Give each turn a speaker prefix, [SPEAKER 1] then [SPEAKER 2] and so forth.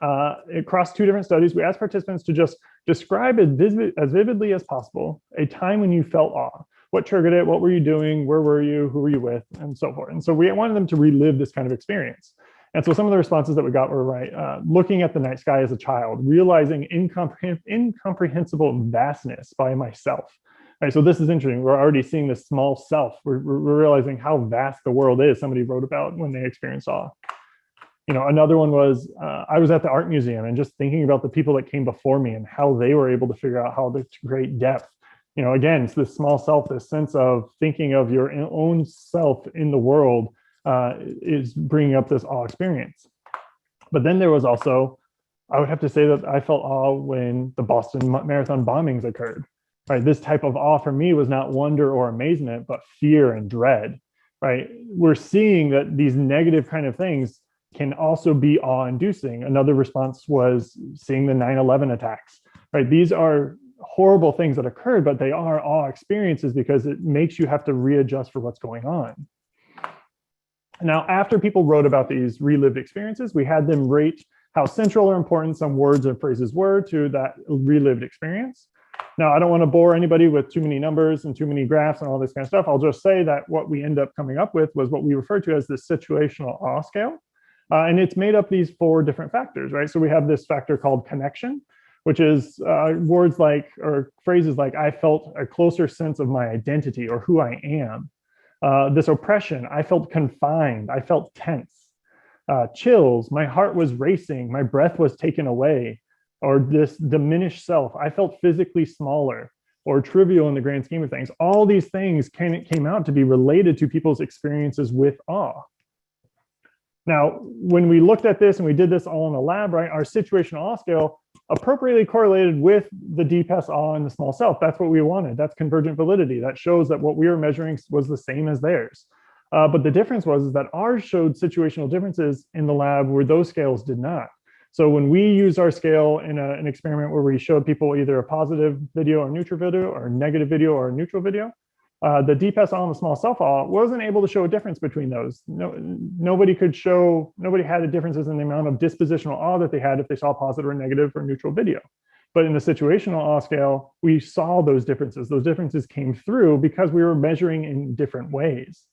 [SPEAKER 1] across two different studies, we asked participants to just describe as vividly as possible a time when you felt awe. What triggered it? What were you doing? Where were you? Who were you with? And so forth. And so we wanted them to relive this kind of experience. And so some of the responses that we got were looking at the night sky as a child, realizing incomprehensible vastness by myself. Right, so this is interesting. We're already seeing this small self. We're realizing how vast the world is. Somebody wrote about when they experienced awe. Another one was I was at the art museum and just thinking about the people that came before me and how they were able to figure out how to create depth. Again, it's this small self, this sense of thinking of your own self in the world is bringing up this awe experience. But then there was also, I would have to say that I felt awe when the Boston Marathon bombings occurred. Right, this type of awe for me was not wonder or amazement, but fear and dread. Right, we're seeing that these negative kind of things can also be awe-inducing. Another response was seeing the 9/11 attacks. Right, these are horrible things that occurred, but they are awe experiences because it makes you have to readjust for what's going on. Now, after people wrote about these relived experiences, we had them rate how central or important some words or phrases were to that relived experience. Now, I don't want to bore anybody with too many numbers and too many graphs and all this kind of stuff. I'll just say that what we end up coming up with was what we refer to as the situational awe scale. And it's made up these 4 different factors, right? So we have this factor called connection, which is words like, or phrases like, I felt a closer sense of my identity or who I am. This oppression, I felt confined, I felt tense. Chills, my heart was racing, my breath was taken away. Or this diminished self, I felt physically smaller or trivial in the grand scheme of things. All these things came out to be related to people's experiences with awe. Now, when we looked at this and we did this all in the lab, right, our situational awe scale appropriately correlated with the DPES awe and the small self. That's what we wanted. That's convergent validity. That shows that what we were measuring was the same as theirs. But the difference was that ours showed situational differences in the lab where those scales did not. So when we used our scale in an experiment where we showed people either a positive video or neutral video or a negative video or a neutral video, the DPES awe and the small self awe wasn't able to show a difference between those. Nobody had the differences in the amount of dispositional awe that they had if they saw positive or negative or neutral video. But in the situational awe scale, we saw those differences. Those differences came through because we were measuring in different ways.